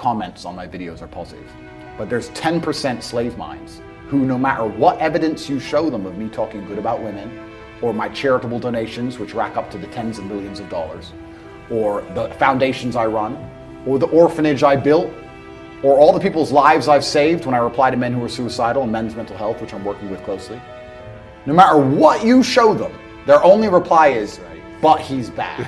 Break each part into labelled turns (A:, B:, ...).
A: comments on my videos are positive. But there's 10% slave minds who, no matter what evidence you show them of me talking good about women, or my charitable donations, which rack up to the tens of millions of dollars, or the foundations I run, or the orphanage I built, or all the people's lives I've saved when I reply to men who are suicidal and men's mental health, which I'm working with closely. No matter what you show them, their only reply is, but he's bad.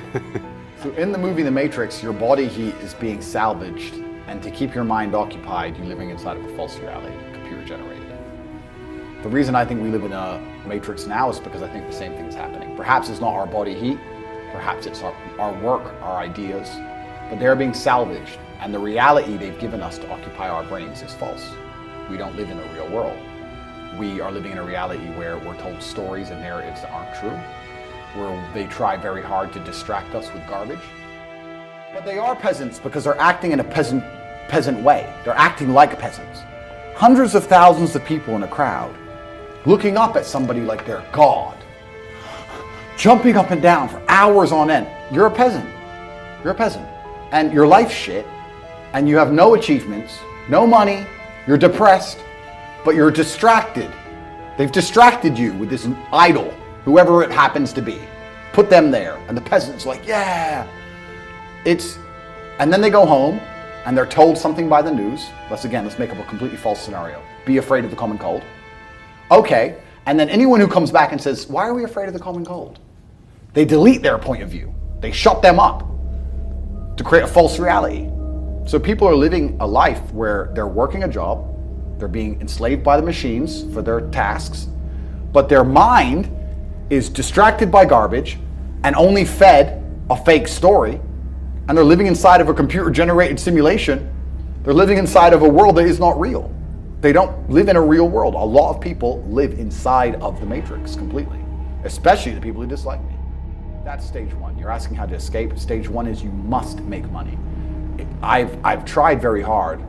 A: So in the movie The Matrix, your body heat is being salvaged, and to keep your mind occupied, you're living inside of a false reality, computer generated. The reason I think we live in a matrix now is because I think the same thing is happening. Perhaps it's not our body heat, perhaps it's our work, our ideas, but they're being salvaged, and the reality they've given us to occupy our brains is false. We don't live in a real world. We are living in a reality where we're told stories and narratives that aren't true, where they try very hard to distract us with garbage. But they are peasants because they're acting in a peasant way. They're acting like peasants. Hundreds of thousands of people in a crowd looking up at somebody like they're God, jumping up and down for hours on end. You're a peasant. You're a peasant. And your life's shit, and you have no achievements, no money, you're depressed, but you're distracted. They've distracted you with this idol, whoever it happens to be. Put them there, and the peasant's like, yeah. And then they go home, and they're told something by the news. Let's make up a completely false scenario. Be afraid of the common cold. Okay, and then anyone who comes back and says, why are we afraid of the common cold? They delete their point of view. They shut them up to create a false reality. So people are living a life where they're working a job, they're being enslaved by the machines for their tasks, but their mind is distracted by garbage and only fed a fake story, and they're living inside of a computer-generated simulation. They're living inside of a world that is not real. They don't live in a real world. A lot of people live inside of the matrix completely, especially the people who dislike me. That's stage one. You're asking how to escape. Stage one is you must make money. I've tried very hard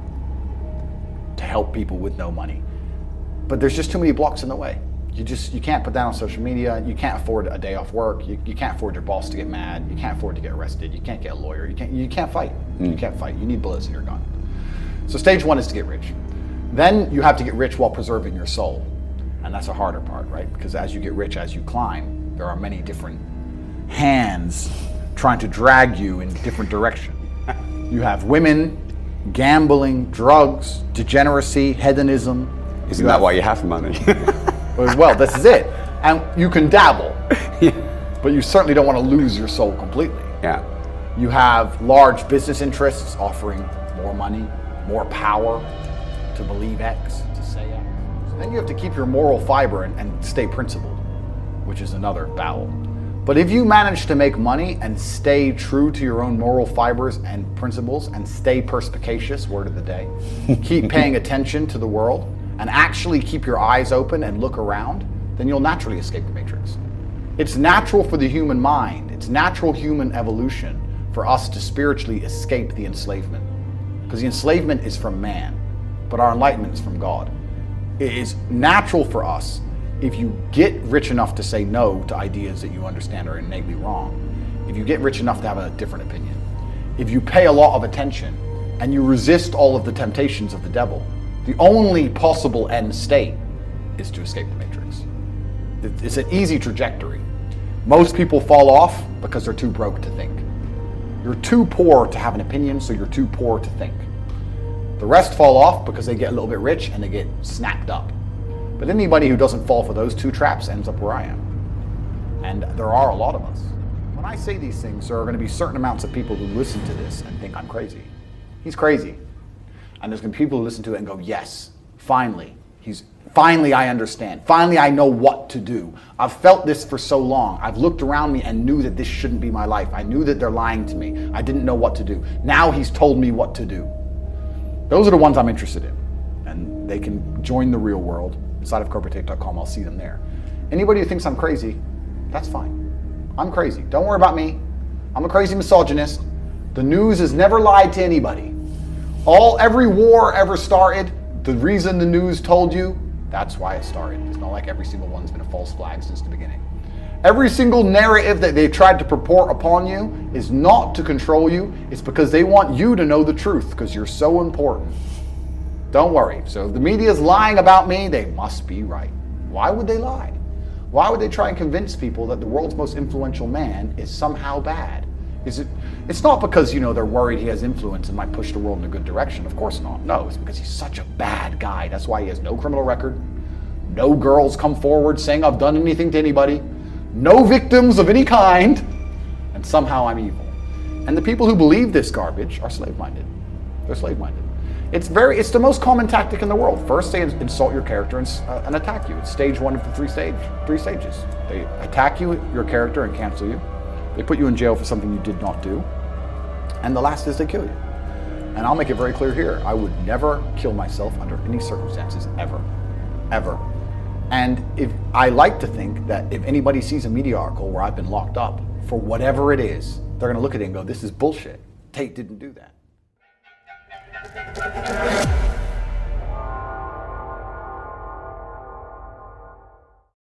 A: to help people with no money, but there's just too many blocks in the way. You can't put that on social media. You can't afford a day off work. You can't afford your boss to get mad. You can't afford to get arrested. You can't get a lawyer. You can't fight. You can't fight. You need bullets in your gun. So stage one is to get rich. Then you have to get rich while preserving your soul. And that's a harder part, right? Because as you get rich, as you climb, there are many different hands trying to drag you in different directions. You have women, gambling, drugs, degeneracy, hedonism.
B: Isn't that why you have money?
A: Well, this is it. And you can dabble, but you certainly don't want to lose your soul completely.
B: Yeah.
A: You have large business interests offering more money, more power, to believe X, to say X. So then you have to keep your moral fiber and stay principled, which is another battle. But if you manage to make money and stay true to your own moral fibers and principles and stay perspicacious, word of the day, keep paying attention to the world and actually keep your eyes open and look around, then you'll naturally escape the matrix. It's natural for the human mind, it's natural human evolution for us to spiritually escape the enslavement. Because the enslavement is from man, but our enlightenment is from God. It is natural for us, if you get rich enough to say no to ideas that you understand are innately wrong, if you get rich enough to have a different opinion, if you pay a lot of attention and you resist all of the temptations of the devil, the only possible end state is to escape the matrix. It's an easy trajectory. Most people fall off because they're too broke to think. You're too poor to have an opinion, so you're too poor to think. The rest fall off because they get a little bit rich and they get snapped up. But anybody who doesn't fall for those two traps ends up where I am. And there are a lot of us. When I say these things, there are going to be certain amounts of people who listen to this and think I'm crazy. He's crazy. And there's going to be people who listen to it and go, yes, finally. Finally I understand. Finally I know what to do. I've felt this for so long. I've looked around me and knew that this shouldn't be my life. I knew that they're lying to me. I didn't know what to do. Now he's told me what to do. Those are the ones I'm interested in. And they can join the real world. Inside of corporatate.com, I'll see them there. Anybody who thinks I'm crazy, that's fine. I'm crazy. Don't worry about me. I'm a crazy misogynist. The news has never lied to anybody. Every war ever started, the reason the news told you, that's why it started. It's not like every single one's been a false flag since the beginning. Every single narrative that they've tried to purport upon you is not to control you. It's because they want you to know the truth because you're so important. Don't worry. So if the media is lying about me, they must be right. Why would they lie? Why would they try and convince people that the world's most influential man is somehow bad? It's not because, they're worried he has influence and might push the world in a good direction. Of course not. No, it's because he's such a bad guy. That's why he has no criminal record. No girls come forward saying I've done anything to anybody. No victims of any kind. And somehow I'm evil. And the people who believe this garbage are slave-minded. They're slave-minded. It's the most common tactic in the world. First, they insult your character and attack you. It's stage one of the three stages. They attack you, your character, and cancel you. They put you in jail for something you did not do. And the last is they kill you. And I'll make it very clear here. I would never kill myself under any circumstances, ever. Ever. And I like to think that if anybody sees a media article where I've been locked up for whatever it is, they're going to look at it and go, this is bullshit. Tate didn't do that.